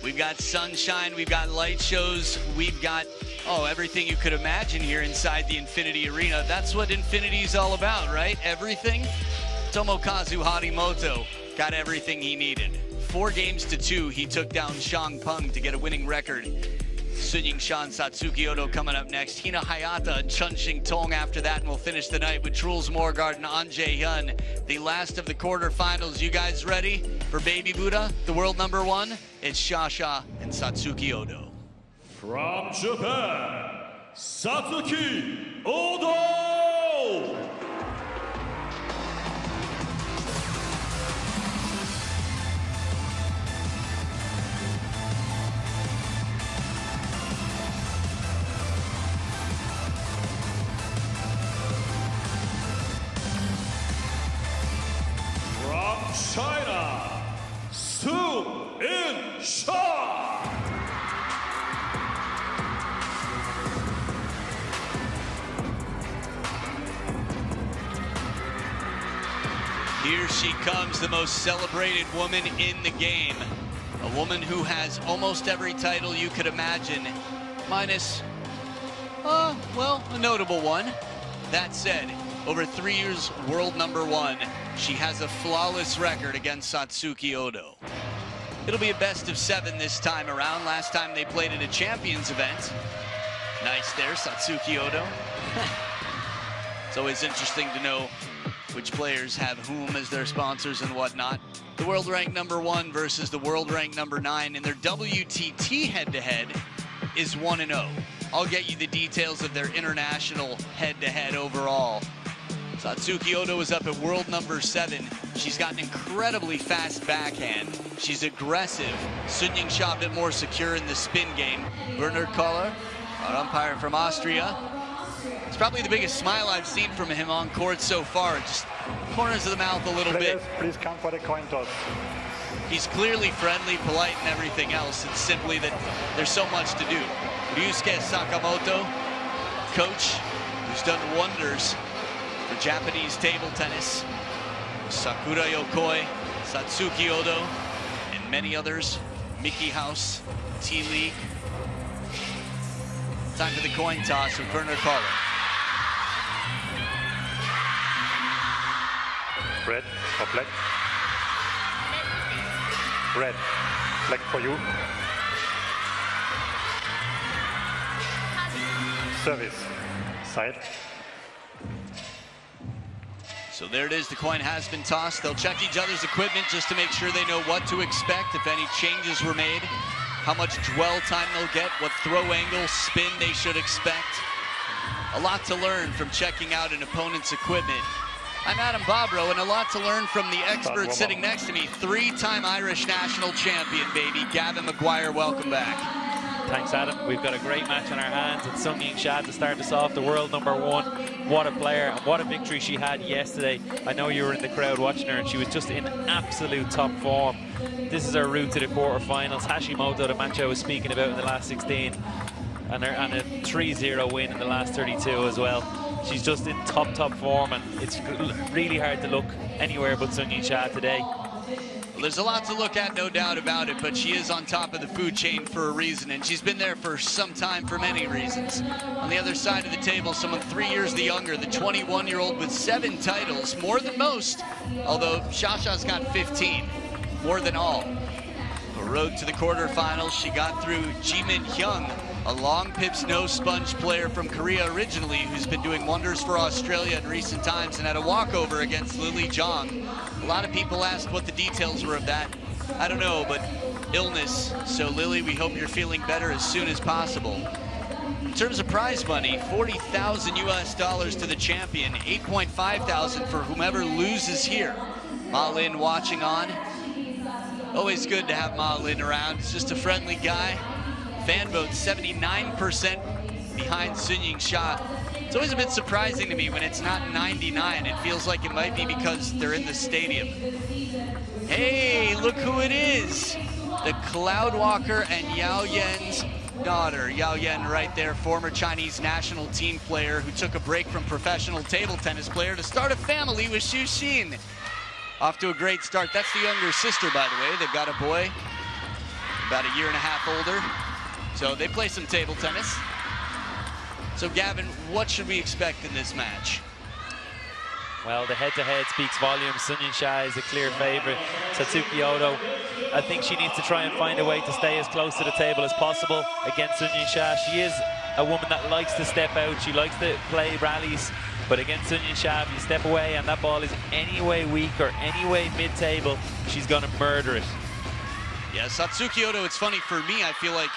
We've got sunshine, we've got light shows, we've got, everything you could imagine here inside the Infinity Arena. That's what Infinity's all about, right? Everything. Tomokazu Harimoto got everything he needed. 4-2, he took down Shang Peng to get a winning record. Yingsha and Satsuki Odo coming up next. Hina Hayata and Chun Shing Tong after that, and we'll finish the night with Truls Morgaard and An Jae-hyun. The last of the quarterfinals. You guys ready for Baby Buddha, the world #1? It's Shasha and Satsuki Odo. From Japan, Satsuki Odo! China, Yingsha. Here she comes, the most celebrated woman in the game. A woman who has almost every title you could imagine, minus, a notable one. That said, over 3 years world #1, she has a flawless record against Satsuki Odo. It'll be a best-of-7 this time around. Last time they played at a Champions event. Nice there, Satsuki Odo. It's always interesting to know which players have whom as their sponsors and whatnot. The world rank #1 versus the world rank #9 in their WTT head-to-head is 1-0. I'll get you the details of their international head-to-head overall. Satsuki Odo is up at world #7. She's got an incredibly fast backhand. She's aggressive. Yingsha a bit more secure in the spin game. Bernhard Koller, our umpire from Austria. It's probably the biggest smile I've seen from him on court so far. Just corners of the mouth a little bit. Please come for the coin toss. He's clearly friendly, polite, and everything else. It's simply that there's so much to do. Ryusuke Sakamoto, coach, who's done wonders for Japanese table tennis. Sakura Yokoi, Satsuki Odo, and many others. Mickey House, T-League. Time for the coin toss with Bernhard Koller. Red or black? Red. Black for you. Service. Side. So there it is, the coin has been tossed. They'll check each other's equipment just to make sure they know what to expect, if any changes were made, how much dwell time they'll get, what throw angle, spin they should expect. A lot to learn from checking out an opponent's equipment. I'm Adam Bobrow, and a lot to learn from the expert sitting next to me, 3-time Irish national champion, baby, Gavin McGuire. Welcome back. Thanks, Adam. We've got a great match on our hands. It's Sung Yingsha to start us off, the world #1. What a player, and what a victory she had yesterday. I know you were in the crowd watching her, and she was just in absolute top form. This is her route to the quarterfinals. Hashimoto, the match I was speaking about in the last 16, and a 3-0 win in the last 32 as well. She's just in top form, and it's really hard to look anywhere but Sung Yingsha today. Well, there's a lot to look at, no doubt about it, but she is on top of the food chain for a reason, and she's been there for some time for many reasons. On the other side of the table, someone 3 years the younger, the 21-year-old with 7 titles, more than most, although Shasha's got 15, more than all. A road to the quarterfinals, she got through Jimin Hyung, a long pips, no sponge player from Korea originally, who's been doing wonders for Australia in recent times and had a walkover against Lily Zhang. A lot of people asked what the details were of that. I don't know, but illness. So Lily, we hope you're feeling better as soon as possible. In terms of prize money, $40,000 US to the champion, $8.5 thousand for whomever loses here. Ma Lin watching on. Always good to have Ma Lin around. He's just a friendly guy. Fan vote 79% behind Sung Yingsha. It's always a bit surprising to me when it's not 99. It feels like it might be because they're in the stadium. Hey, look who it is. The Cloudwalker and Yao Yen's daughter. Yao Yen right there, former Chinese national team player who took a break from professional table tennis player to start a family with Xu Xin. Off to a great start. That's the younger sister, by the way. They've got a boy. about a year and a half older. So they play some table tennis. So Gavin, what should we expect in this match? Well, the head-to-head speaks volumes. Sun Yingsha is a clear favorite. Satsuki Odo, I think she needs to try and find a way to stay as close to the table as possible against Sun Yingsha. She is a woman that likes to step out. She likes to play rallies. But against Sun Yingsha, if you step away and that ball is any way weak or any way mid-table, she's going to murder it. Yeah, Satsuki Odo, it's funny for me, I feel like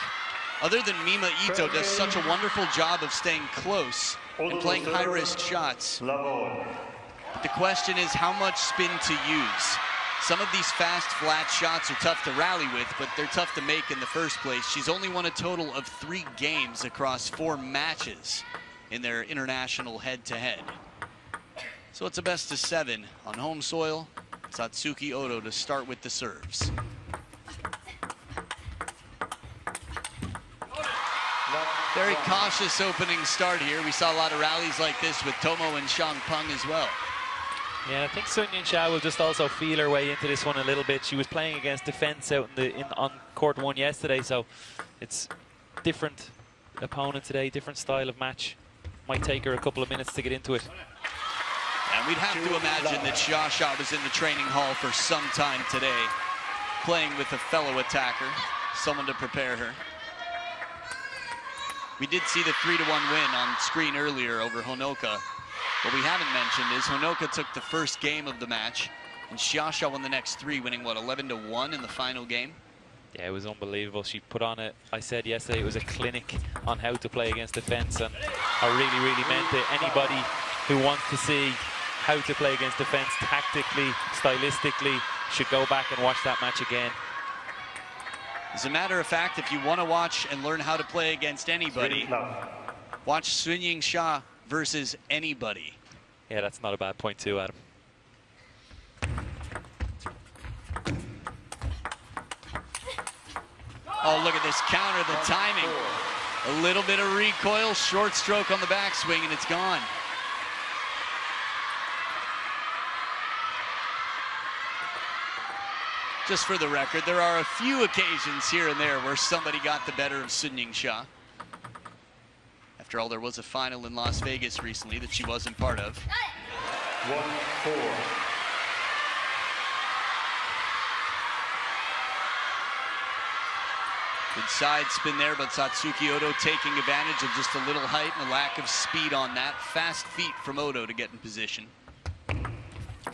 other than Mima Ito does such a wonderful job of staying close and playing high-risk shots. But the question is how much spin to use. Some of these fast, flat shots are tough to rally with, but they're tough to make in the first place. She's only won a total of 3 games across 4 matches in their international head-to-head. So it's a best of 7 on home soil. Satsuki Odo to start with the serves. Very cautious opening start here. We saw a lot of rallies like this with Tomo and Shang Peng as well. Yeah, I think Sun Yingsha will just also feel her way into this one a little bit. She was playing against defense out on court 1 yesterday, so it's different opponent today, different style of match. Might take her a couple of minutes to get into it. And we'd have to imagine that Shasha was in the training hall for some time today, playing with a fellow attacker, someone to prepare her. We did see the 3-1 win on screen earlier over Honoka. What we haven't mentioned is Honoka took the first game of the match, and Shasha won the next 3, winning, what, 11-1 in the final game? Yeah, it was unbelievable. She put on it. I said yesterday it was a clinic on how to play against defense, and I really, really meant it. Anybody who wants to see how to play against defense tactically, stylistically, should go back and watch that match again. As a matter of fact, if you want to watch and learn how to play against anybody, watch Sun Yingsha versus anybody. Yeah, that's not a bad point too, Adam. Oh, look at this counter, the timing. A little bit of recoil, short stroke on the backswing, and it's gone. Just for the record, there are a few occasions here and there where somebody got the better of Sun Yingsha. After all, there was a final in Las Vegas recently that she wasn't part of. 1-4. Good side spin there, but Satsuki Odo taking advantage of just a little height and a lack of speed on that. Fast feet from Odo to get in position.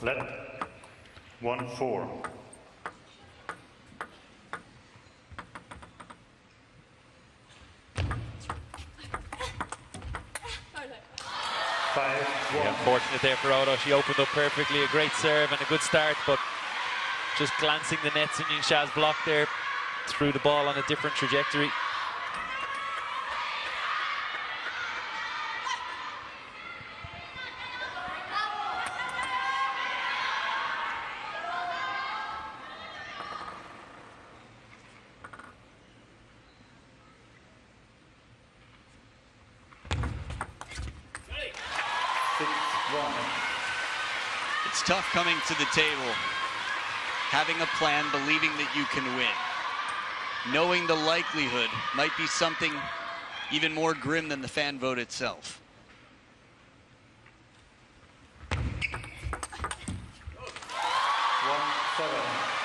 Let 1-4. 5-1. Yeah, unfortunate there for Odo. She opened up perfectly, a great serve and a good start, but just glancing the net, Sun Yingsha's block there, threw the ball on a different trajectory. It's tough coming to the table, having a plan, believing that you can win. Knowing the likelihood might be something even more grim than the fan vote itself.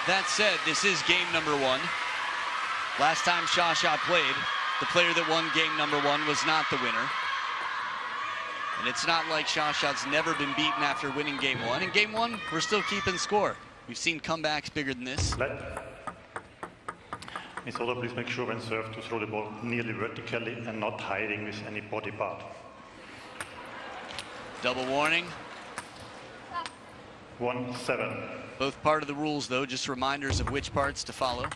That said, this is game number 1. Last time Shasha played, the player that won game number 1 was not the winner. And it's not like Shasha's never been beaten after winning game 1. In game 1, we're still keeping score. We've seen comebacks bigger than this. Miss Odo, please make sure when served to throw the ball nearly vertically and not hiding with any body part. Double warning. 1-7. Both part of the rules, though, just reminders of which parts to follow.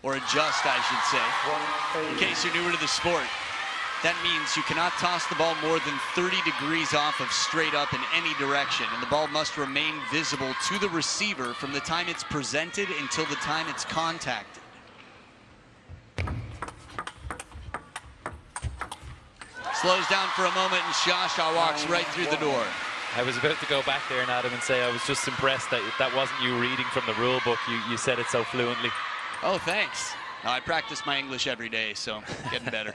Or adjust, I should say. In case you're newer to the sport, that means you cannot toss the ball more than 30 degrees off of straight up in any direction, and the ball must remain visible to the receiver from the time it's presented until the time it's contacted. Slows down for a moment, and Shasha walks right through the door. I was about to go back there, Adam, and say I was just impressed that that wasn't you reading from the rule book. You said it so fluently. Oh, thanks. No, I practice my English every day, so getting better.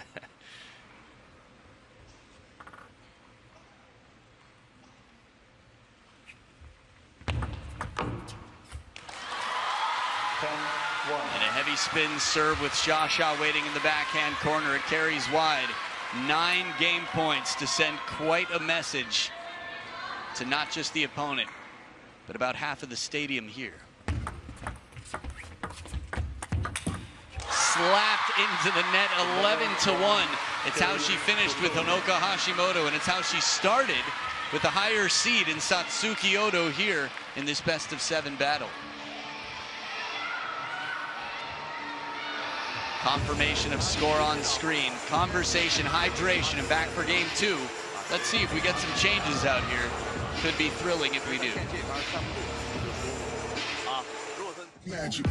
And a heavy spin serve with Shasha waiting in the backhand corner. It carries wide. 9 game points to send quite a message to not just the opponent, but about half of the stadium here. Slapped into the net, 11-1. It's how she finished with Honoka Hashimoto, and it's how she started with a higher seed in Satsuki Odo here in this best-of-7 battle. Confirmation of score on screen, conversation, hydration, and back for game 2. Let's see if we get some changes out here. Could be thrilling if we do. Magic.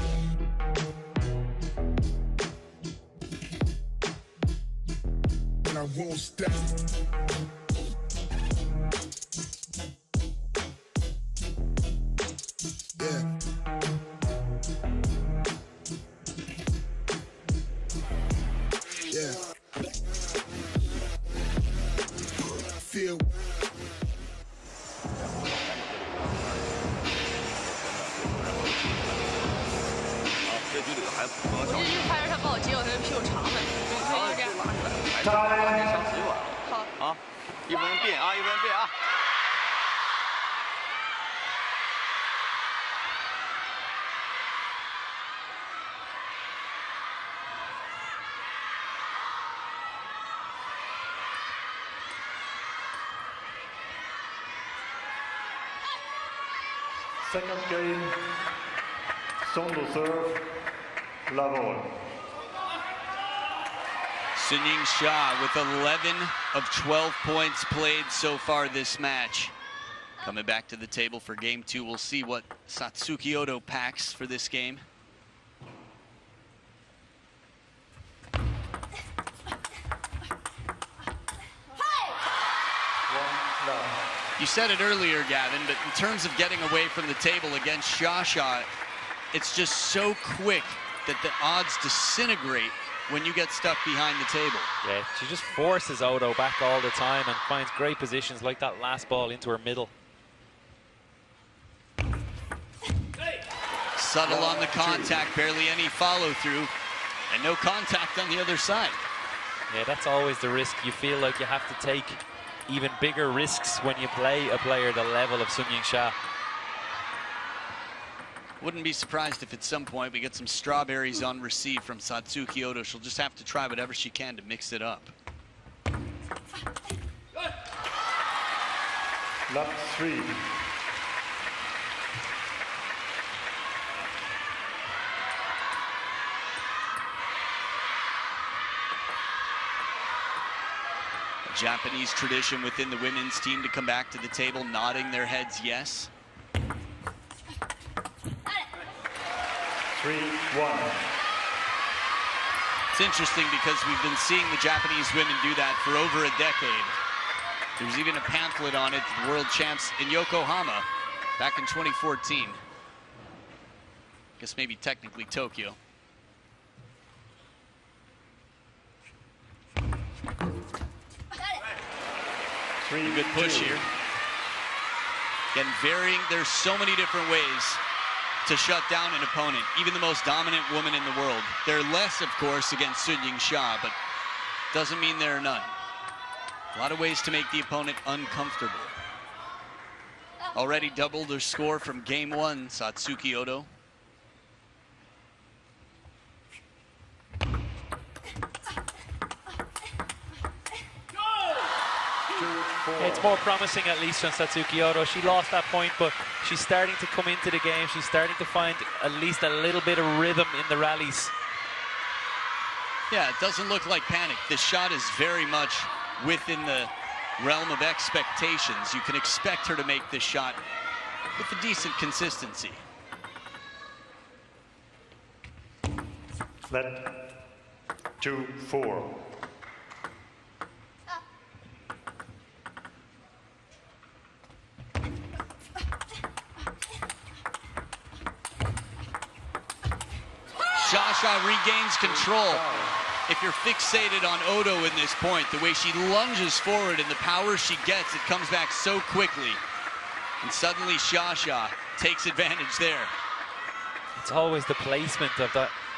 And I won't stop. Yeah. Yeah. Feel. Second game, Sondo serve, Lavol. Yingsha with 11 of 12 points played so far this match. Coming back to the table for game 2, we'll see what Satsuki Odo packs for this game. You said it earlier, Gavin, but in terms of getting away from the table against Shasha, it's just so quick that the odds disintegrate when you get stuck behind the table. Yeah, she just forces Odo back all the time and finds great positions like that last ball into her middle. Subtle on the contact, barely any follow through, and no contact on the other side. Yeah, that's always the risk. You feel like you have to take even bigger risks when you play a player the level of Yingsha. Wouldn't be surprised if at some point we get some strawberries on receive from Satsuki Odo. She'll just have to try whatever she can to mix it up. Lap 3. A Japanese tradition within the women's team to come back to the table nodding their heads yes. 3-1. It's interesting because we've been seeing the Japanese women do that for over a decade. There's even a pamphlet on it, the World Champs in Yokohama back in 2014. Guess maybe technically Tokyo. Good push here. Again, varying, there's so many different ways to shut down an opponent, even the most dominant woman in the world. There are less, of course, against Yingsha, but doesn't mean there are none. A lot of ways to make the opponent uncomfortable. Already doubled her score from game 1, Satsuki Odo. It's more promising, at least, from Satsuki Odo. She lost that point, but she's starting to come into the game. She's starting to find at least a little bit of rhythm in the rallies. Yeah, it doesn't look like panic. This shot is very much within the realm of expectations. You can expect her to make this shot with a decent consistency. Let 2-4. regains control. If you're fixated on Odo in this point, the way she lunges forward and the power she gets, it comes back so quickly. And suddenly Shasha takes advantage there. It's always the placement of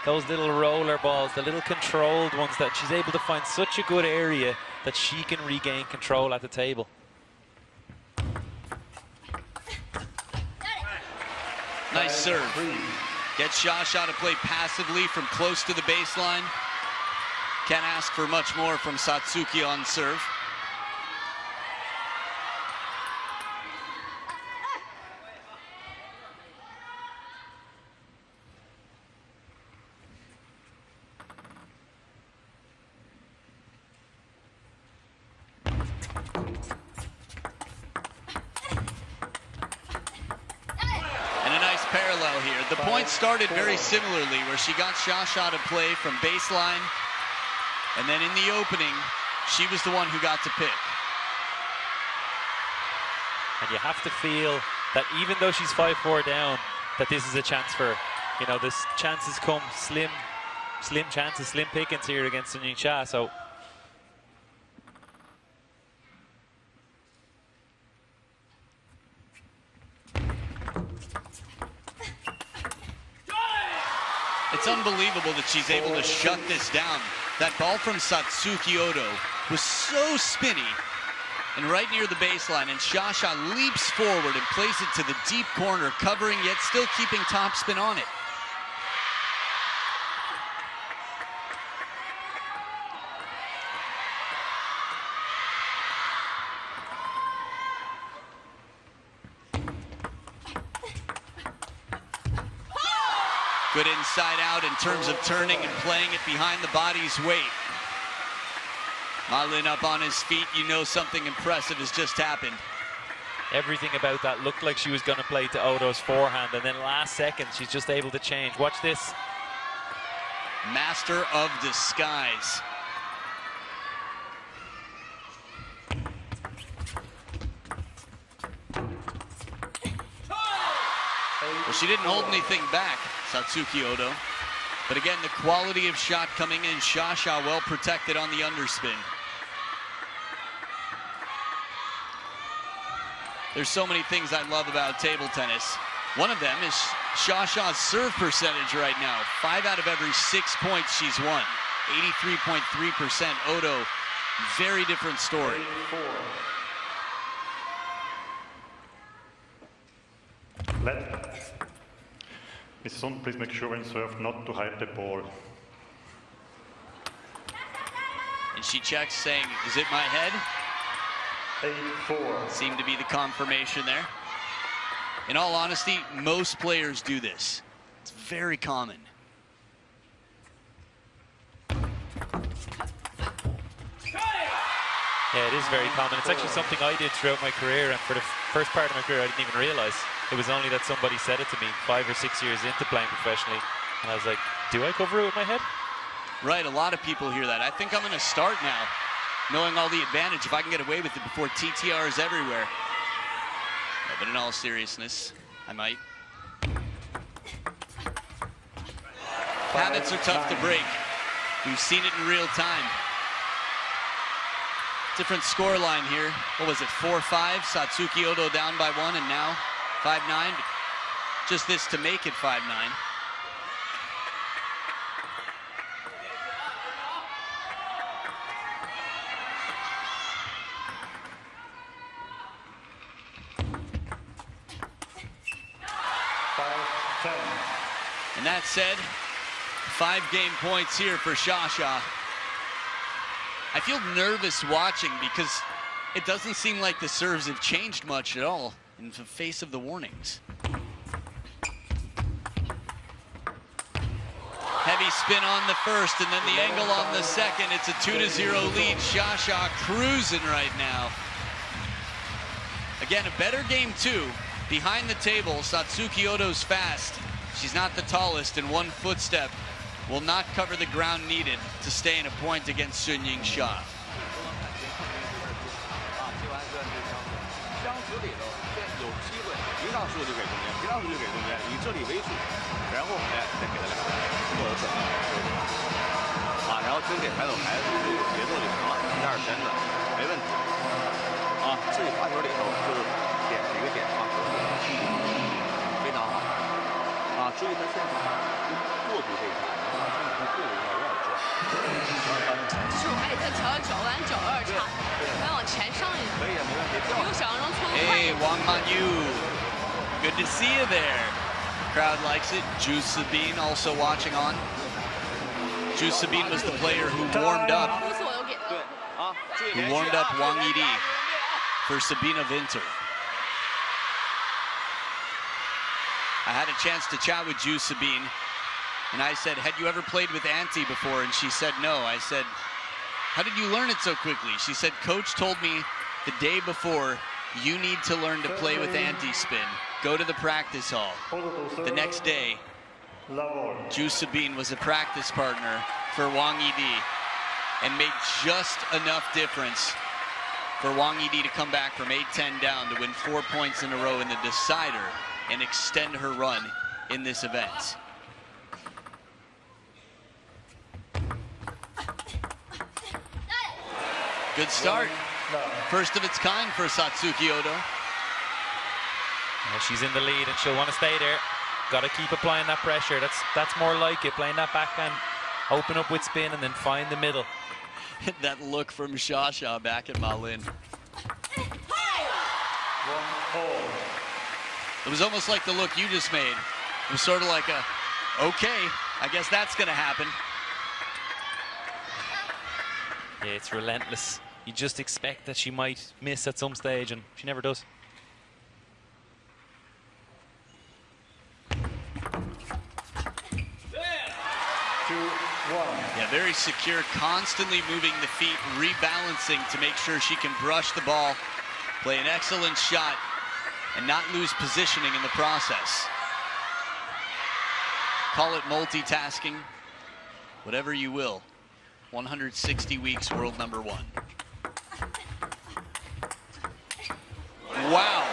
those little roller balls, the little controlled ones, that she's able to find such a good area that she can regain control at the table. Nice serve. Gets Shasha to play passively from close to the baseline. Can't ask for much more from Satsuki on serve. Parallel here. The points started very similarly, where she got Shasha to play from baseline, and then in the opening, she was the one who got to pick. And you have to feel that even though she's 5-4 down, that this is a chance for her. You know, this chances come slim chances, slim pickings here against Yingsha. So it's unbelievable that she's able to shut this down. That ball from Satsuki Odo was so spinny and right near the baseline, and Shasha leaps forward and plays it to the deep corner, covering yet still keeping topspin on it. Good inside out in terms of turning and playing it behind the body's weight. Malin up on his feet, you know something impressive has just happened. Everything about that looked like she was going to play to Odo's forehand, and then last second she's just able to change. Watch this. Master of disguise. Well, she didn't hold anything back, Satsuki Odo. But again, the quality of shot coming in, Shasha well protected on the underspin. There's so many things I love about table tennis. One of them is Shasha's serve percentage right now. 5 out of every 6 points she's won. 83.3%. Odo, very different story. Miss Sun, please make sure when serve not to hide the ball. And she checks saying, is it my head? 8-4. Seemed to be the confirmation there. In all honesty, most players do this. It's very common. Yeah, it is very common. It's actually something I did throughout my career, and for the first part of my career I didn't even realize. It was only that somebody said it to me 5 or 6 years into playing professionally, and I was like, do I cover it with my head? Right, a lot of people hear that. I think I'm going to start now, knowing all the advantage, if I can get away with it before TTR is everywhere. Yeah, but in all seriousness, I might. Habits are tough to break. We've seen it in real time. Different score line here. What was it, 4-5? Satsuki Odo down by 1, and now 5-9. Just this to make it 5-9. And that said, 5 game points here for Shasha. I feel nervous watching because it doesn't seem like the serves have changed much at all in the face of the warnings. Heavy spin on the first, and then the angle on the second. It's a 2-0 lead. Shasha cruising right now. Again, a better game too. Behind the table, Satsuki Odo's fast. She's not the tallest, and one footstep will not cover the ground needed to stay in a point against Yingsha. 平常数就给中间，平常数就给中间，以这里为主，然后哎再给他2个，或者转啊，然后真给抬走孩子这个节奏就行了，一下身子没问题啊。自己发球里头就是点几个点放球，非常好啊。注意他现在过度这一下，然后身体过度有点转，是我还得再调脚腕脚有点差，还往前上一点。可以啊，没问题。比我想象中搓得快。 Hey, Wang Manyu, good to see you there. Crowd likes it. Ju Sabine also watching on. Ju Sabine was the player who warmed up Wang Yidi for Sabina Winter. I had a chance to chat with Ju Sabine, and I said, had you ever played with Auntie before? And she said, no. I said, how did you learn it so quickly? She said, Coach told me the day before, you need to learn to play with anti-spin. Go to the practice hall. The next day, Ju Sabine was a practice partner for Wang Yidi and made just enough difference for Wang Yidi to come back from 8-10 down to win 4 points in a row in the decider and extend her run in this event. Good start. First of its kind for Satsuki Odo. Well, she's in the lead and she'll want to stay there. Got to keep applying that pressure. That's more like it, playing that backhand, open up with spin and then find the middle. That look from Shasha back at Malin. It was almost like the look you just made. It was sort of like a, okay, I guess that's gonna happen. Yeah, it's relentless. You just expect that she might miss at some stage and she never does. Yeah, very secure, constantly moving the feet, rebalancing to make sure she can brush the ball, play an excellent shot, and not lose positioning in the process. Call it multitasking, whatever you will. 160 weeks, world number 1. Wow,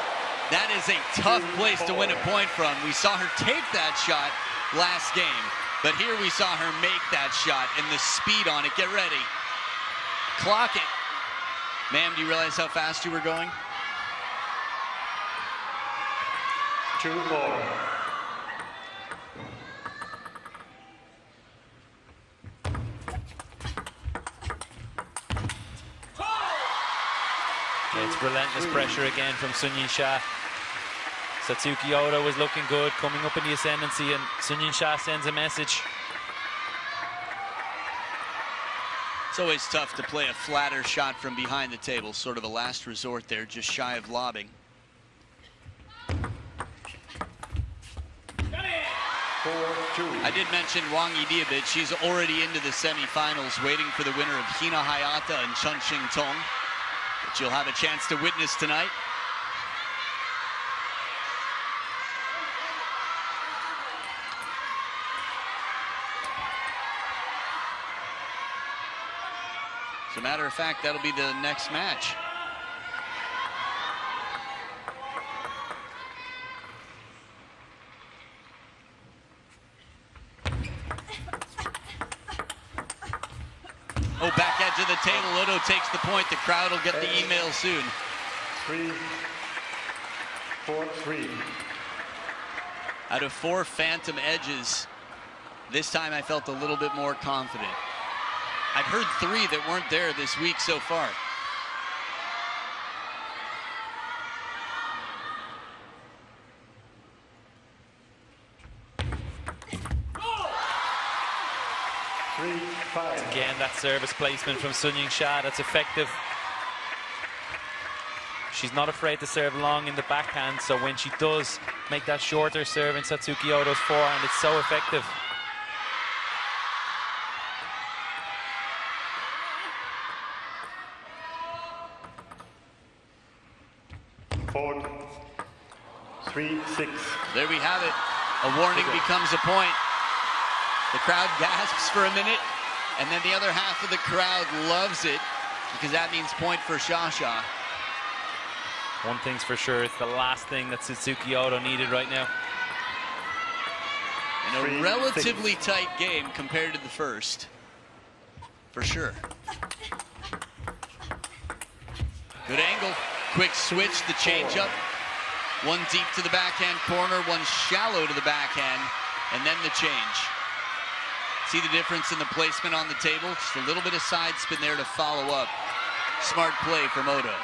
that is a tough place to win a point from. We saw her take that shot last game, but here we saw her make that shot and the speed on it. Get ready. Clock it. Ma'am, do you realize how fast you were going? 2-4. It's relentless pressure again from Sun Yingsha. Satsuki Odo was looking good, coming up in the ascendancy, and Sun Yingsha sends a message. It's always tough to play a flatter shot from behind the table, sort of a last resort there, just shy of lobbing. 4-2. I did mention Wang Yidi a bit. She's already into the semifinals, waiting for the winner of Hina Hayata and Chun Shing Tong, which you'll have a chance to witness tonight. As a matter of fact, that'll be the next match. Oh, back edge of the table. Odo takes the point. The crowd will get the email soon. 3-4-3. Out of 4 phantom edges, this time I felt a little bit more confident. I've heard 3 that weren't there this week so far. Again, that service placement from Sun Yingsha, that's effective. She's not afraid to serve long in the backhand, so when she does make that shorter serve in Satsuki Odo's forehand, it's so effective. Forward. 3-6. There we have it. A warning becomes a point. The crowd gasps for a minute, and then the other half of the crowd loves it because that means point for Shasha. One thing's for sure, it's the last thing that Satsuki Ото needed right now. In a relatively tight game compared to the first, for sure. Good angle, quick switch, the changeup. One deep to the backhand corner, one shallow to the backhand, and then the change. See the difference in the placement on the table? Just a little bit of side spin there to follow up. Smart play from Ото.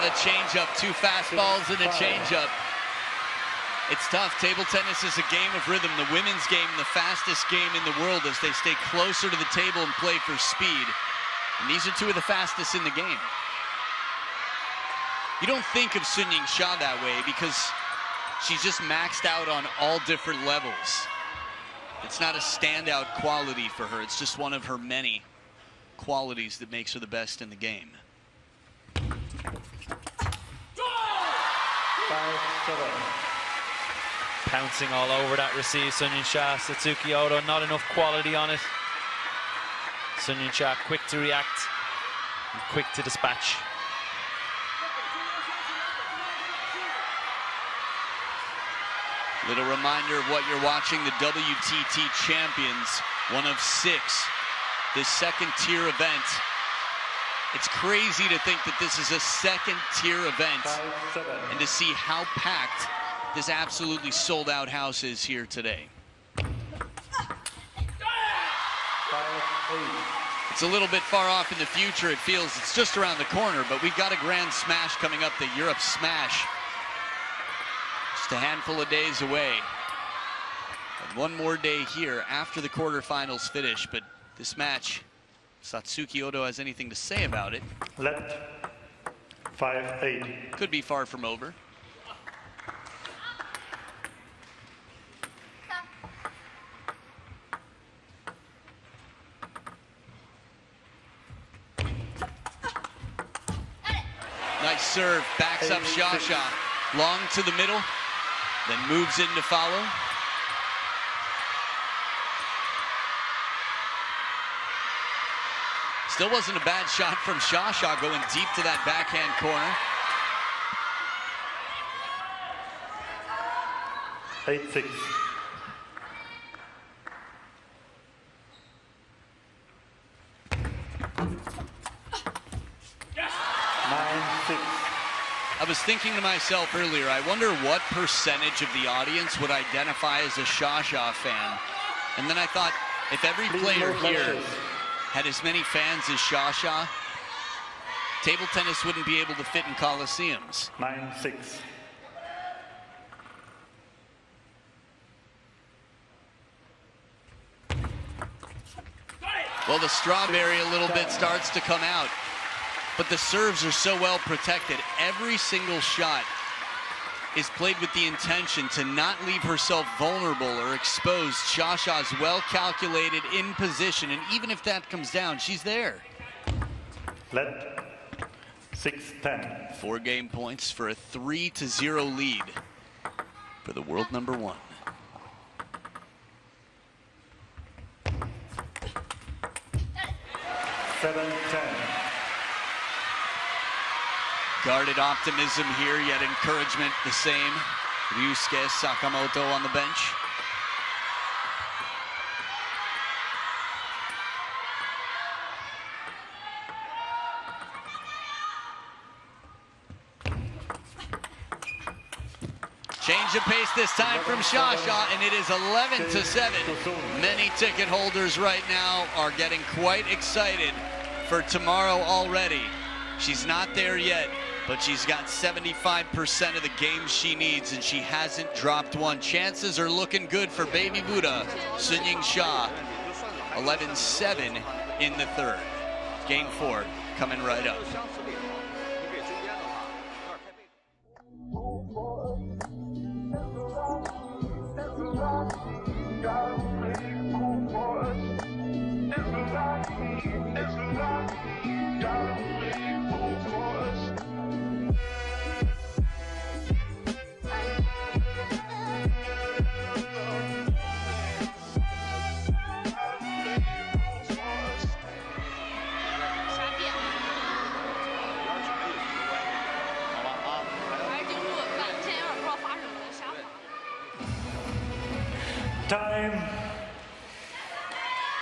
The changeup, two fastballs and a changeup. It's tough. Table tennis is a game of rhythm. The women's game, the fastest game in the world as they stay closer to the table and play for speed. And these are two of the fastest in the game. You don't think of Sun Yingsha that way because she's just maxed out on all different levels. It's not a standout quality for her. It's just one of her many qualities that makes her the best in the game. 5-7. Pouncing all over that receive, Sun Yingsha. Satsuki Ото, not enough quality on it. Sun Yingsha quick to react and quick to dispatch. Little reminder of what you're watching, the WTT champions, one of 6, this second tier event. It's crazy to think that this is a second tier event 5-7. and to see how packed this absolutely sold out house is here today. 5-8. It's a little bit far off in the future, it feels. It's just around the corner, but we've got a Grand Smash coming up, the Europe Smash. Just a handful of days away. And one more day here after the quarterfinals finish, but this match, Satsuki Ото has anything to say about it. Left. 5-8. Could be far from over. Nice serve, backs up Shasha. Long to the middle, then moves in to follow. Still wasn't a bad shot from Shasha going deep to that backhand corner. 8-6. I was thinking to myself earlier, I wonder what percentage of the audience would identify as a Shasha fan. And then I thought, if every player here had as many fans as Shasha, table tennis wouldn't be able to fit in coliseums. 9-6. Well, the strawberry a little bit starts to come out, but the serves are so well protected. Every single shot is played with the intention to not leave herself vulnerable or exposed. Shasha's well calculated, in position, and even if that comes down, she's there. Left. 6-10. 4 game points for a 3-0 lead for the world number 1. Guarded optimism here, yet encouragement the same. Ryusuke Sakamoto on the bench. Change of pace this time from Shasha, and it is 11-7. Many ticket holders right now are getting quite excited for tomorrow already. She's not there yet, but she's got 75% of the games she needs, and she hasn't dropped one. Chances are looking good for Baby Buddha, Sun Yingsha. 11-7 in the third. Game 4 coming right up.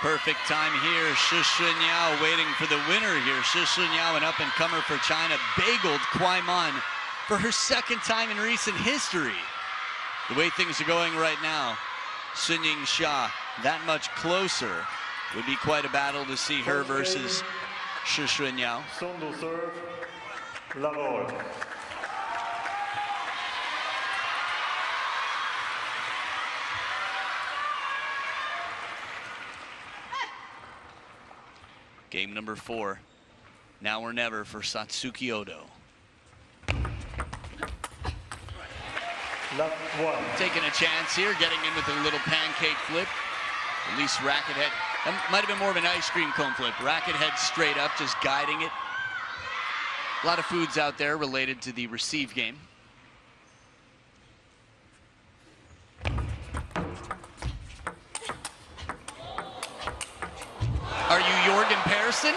Perfect time here. Shi Yao waiting for the winner here. Shi Yao, an up-and-comer for China, bageled Kwai Mon for her second time in recent history. The way things are going right now, Yingsha that much closer. Would be quite a battle to see her versus Shi Yao. Sondo serve, love all. Game number 4, now or never for Satsuki Odo. Love one. Taking a chance here, getting in with a little pancake flip. At least racket head. That might have been more of an ice cream cone flip. Racket head straight up, just guiding it. A lot of foods out there related to the receive game. Are you Jorgen Persson?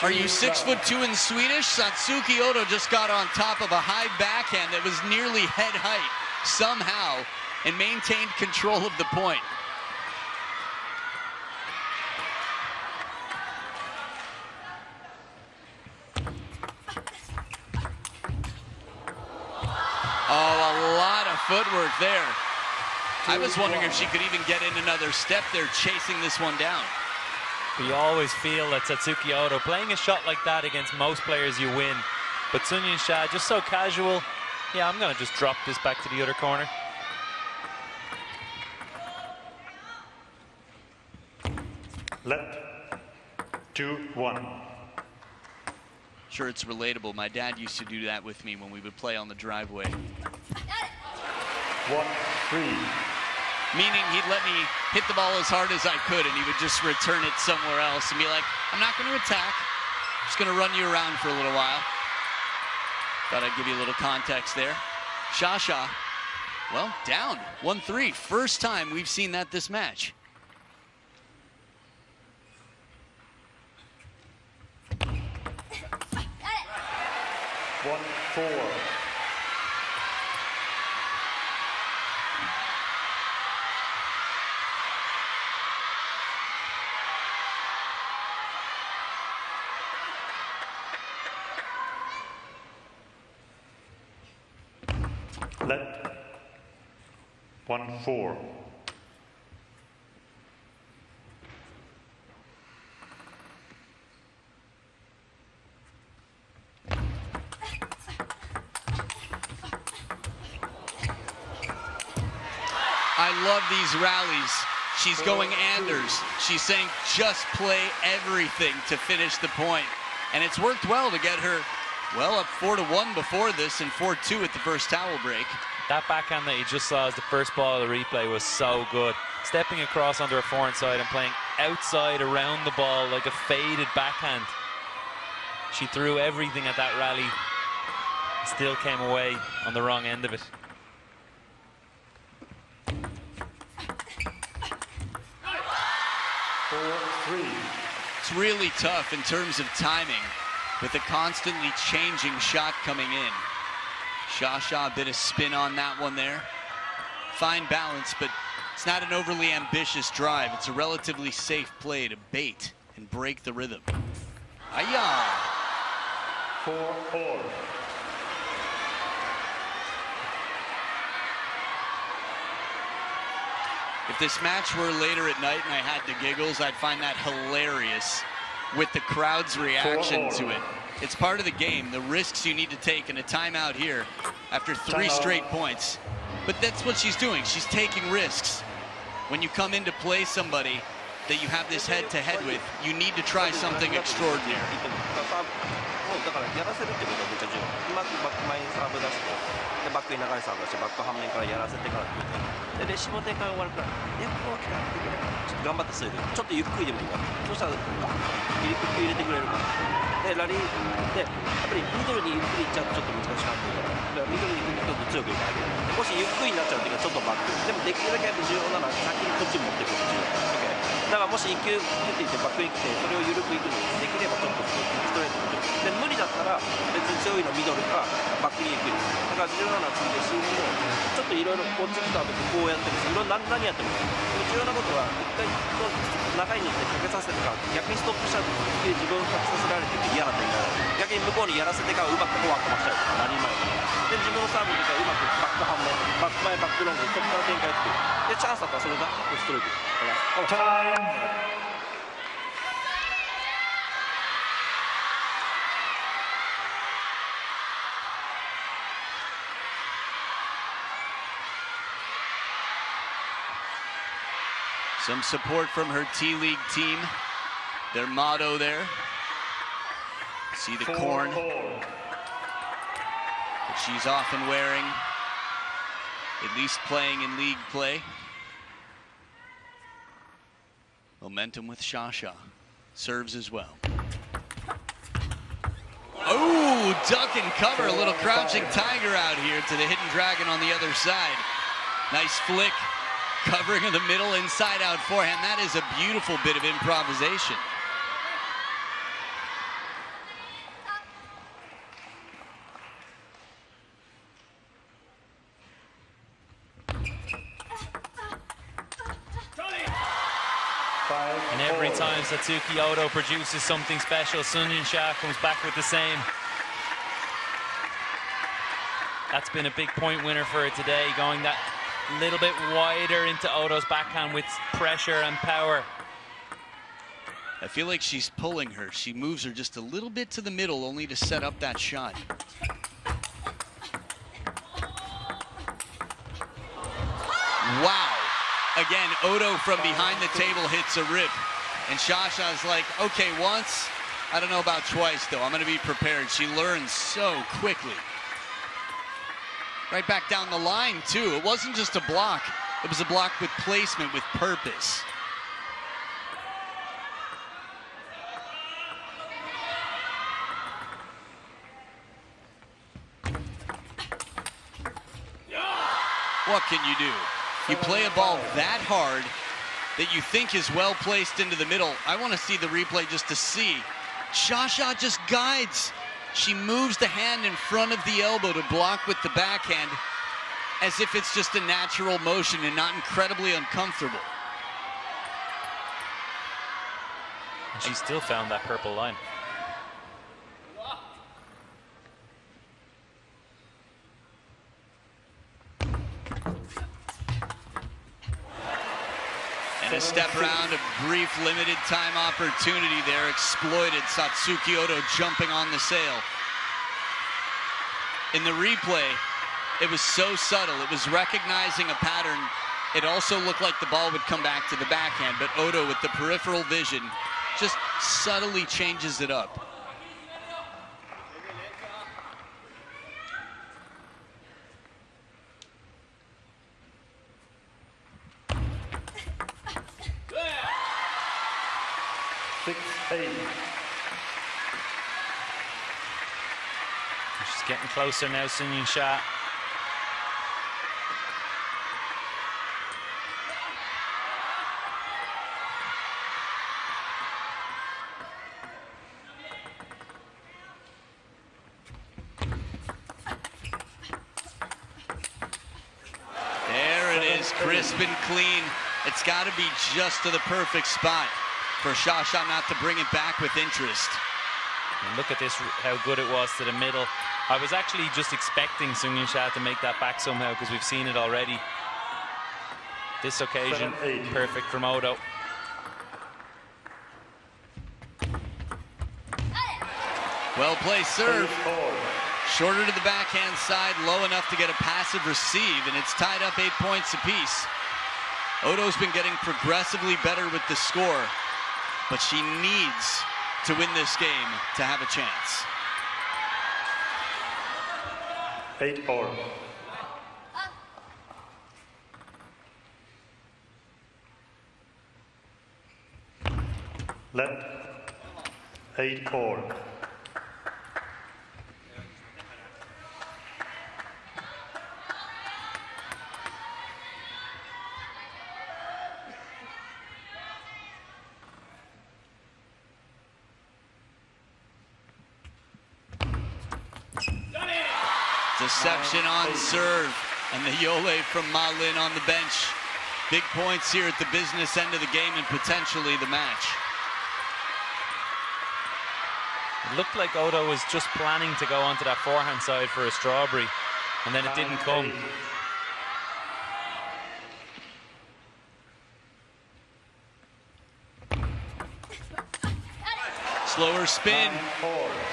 Are you 6'2" in Swedish? Satsuki Odo just got on top of a high backhand that was nearly head height somehow and maintained control of the point. Oh, a lot of footwork there. I was wondering if she could even get in another step there, chasing this one down. You always feel that Satsuki Odo, playing a shot like that against most players, you win. But Yingsha, just so casual. Yeah, I'm going to just drop this back to the other corner. Left, 2-1. Sure, it's relatable. My dad used to do that with me when we would play on the driveway. 1-3. Meaning he'd let me hit the ball as hard as I could and he would just return it somewhere else and be like, I'm not going to attack. I'm just going to run you around for a little while. Thought I'd give you a little context there. Shasha, well, down 1-3. First time we've seen that this match. Left, 1-4. I love these rallies. She's going Anders. She's saying just play everything to finish the point. And it's worked well to get her, well, up 4-1 before this and 4-2 at the first towel break. That backhand that you just saw as the first ball of the replay was so good. Stepping across onto her forehand side and playing outside around the ball like a faded backhand. She threw everything at that rally. Still came away on the wrong end of it. It's really tough in terms of timing with a constantly changing shot coming in. Shasha, a bit of spin on that one there. Fine balance, but it's not an overly ambitious drive. It's a relatively safe play to bait and break the rhythm. Ayah! 4-4. If this match were later at night and I had the giggles, I'd find that hilarious with the crowd's reaction to it. It's part of the game, the risks you need to take in a timeout here after 3 straight points. But that's what she's doing. She's taking risks. When you come in to play somebody that you have this head-to-head with, you need to try something extraordinary. だからやらせるってことはめっちゃ重要。うまくバック前にサーブ出して、でバックに長いサーブ出して、バック半面からやらせてからっていうで、レシーブの展開が終わるから、こう来たっていうちょっと頑張ってスイーちょっとゆっくりでもいいから、そしたら入れてくれるから。でラリーでやっぱりミドルにゆっくりいっちゃうとちょっと難しくなってくるから、ミドルに行くと強くいかないけど、もしゆっくりになっちゃうっていうかちょっとバック。でもできるだけ重要なのは先にこっちに持っていくことが重要。だからもし1球打っていてバックに来てそれを緩くいくのにできればちょっとストレートで無理だったら別に強いのミドルかバックに行くだから重要なのは次でシーンもちょっといろいろこっち来た後こうやってるいろんな何やっても重要なことは1回長いに行ってかけさせてから逆にストップしちゃうと自分をかけさせられてて嫌な展開逆に向こうにやらせてからうまくフォアかましちゃうとかなり前で自分のサーブの時はうまくバック半面バック前バックロングそこから展開してでチャンスだったらそれだストレートだから Some support from her T-League team. Their motto there. See the corn that she's often wearing, at least playing in league play. Momentum with Shasha. Serves as well. Oh, duck and cover. A little crouching tiger out here to the hidden dragon on the other side. Nice flick. Covering of the middle, inside out forehand. That is a beautiful bit of improvisation. And every time Satsuki Odo produces something special, Sun Yingsha comes back with the same. That's been a big point winner for her today, going that little bit wider into Odo's backhand with pressure and power. I feel like she's pulling her. She moves her just a little bit to the middle, only to set up that shot. Wow. Again, Odo from behind the table hits a rip. And Shasha's like, okay, once. I don't know about twice, though. I'm going to be prepared. She learns so quickly. Right back down the line, too. It wasn't just a block. It was a block with placement, with purpose. What can you do? You play a ball that hard that you think is well placed into the middle. I want to see the replay just to see. Shasha just guides. She moves the hand in front of the elbow to block with the backhand as if it's just a natural motion and not incredibly uncomfortable. And she still found that purple line. And a step around, a brief limited time opportunity there, exploited. Satsuki Odo jumping on the sail. In the replay, it was so subtle. It was recognizing a pattern. It also looked like the ball would come back to the backhand, but Odo with the peripheral vision just subtly changes it up. She's getting closer now, Sun Yingsha. There it is, crisp and clean. It's got to be just to the perfect spot for Shasha not to bring it back with interest. And look at this, how good it was to the middle. I was actually just expecting Sun Yingsha to make that back somehow because we've seen it already. This occasion, perfect from Odo. Well placed serve. Shorter to the backhand side, low enough to get a passive receive, and it's tied up 8 points apiece. Odo's been getting progressively better with the score, but she needs to win this game to have a chance. 8-4. Left. 8-4. Deception on serve, and the Yole from Ma Lin on the bench. Big points here at the business end of the game and potentially the match. It looked like Odo was just planning to go onto that forehand side for a strawberry, and then it didn't come. Slower spin,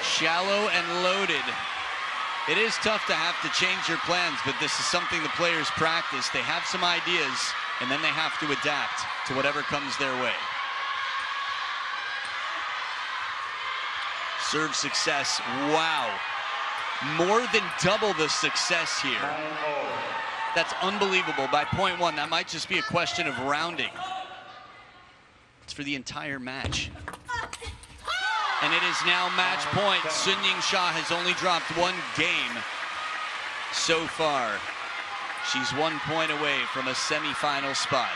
shallow and loaded. It is tough to have to change your plans, but this is something the players practice. They have some ideas, and then they have to adapt to whatever comes their way. Serve success, wow. More than double the success here. That's unbelievable. By point one, that might just be a question of rounding. It's for the entire match. And it is now match point. Sun Yingsha has only dropped one game so far. She's 1 point away from a semifinal spot.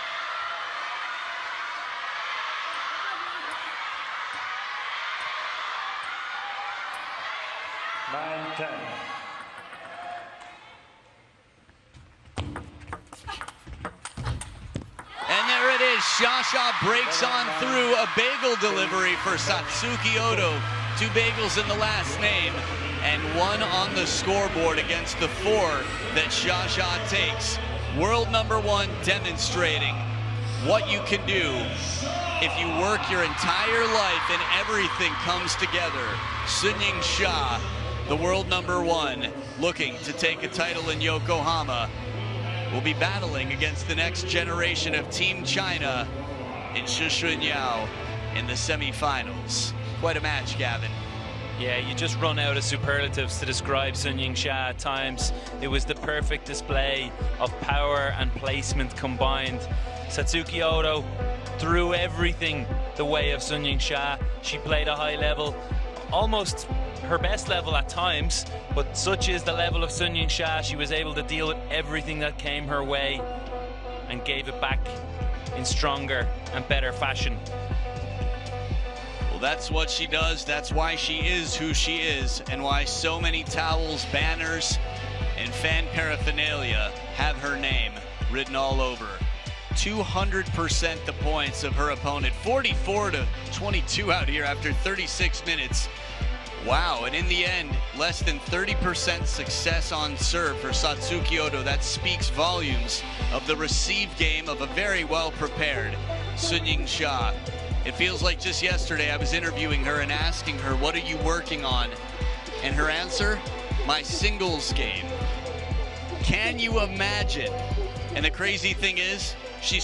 And there it is. Shasha breaks on through a bagel delivery for Satsuki Odo. 2 bagels in the last name and 1 on the scoreboard against the 4 that Shasha takes. World #1 demonstrating what you can do if you work your entire life and everything comes together. Sun Yingsha, the world #1, looking to take a title in Yokohama, will be battling against the next generation of Team China in Shishunyao in the semifinals. Quite a match, Gavin. Yeah, you just run out of superlatives to describe Sun Yingsha at times. It was the perfect display of power and placement combined. Satsuki Odo threw everything the way of Sun Yingsha. She played a high level, almost her best level at times, but such is the level of Sun Yingsha. She was able to deal with everything that came her way and gave it back in stronger and better fashion. Well, that's what she does. That's why she is who she is, and why so many towels, banners, and fan paraphernalia have her name written all over. 200% the points of her opponent. 44-22 out here after 36 minutes. Wow, and in the end, less than 30% success on serve for Satsuki Odo. That speaks volumes of the receive game of a very well-prepared Sun Yingsha. It feels like just yesterday I was interviewing her and asking her, what are you working on? And her answer, my singles game. Can you imagine? And the crazy thing is,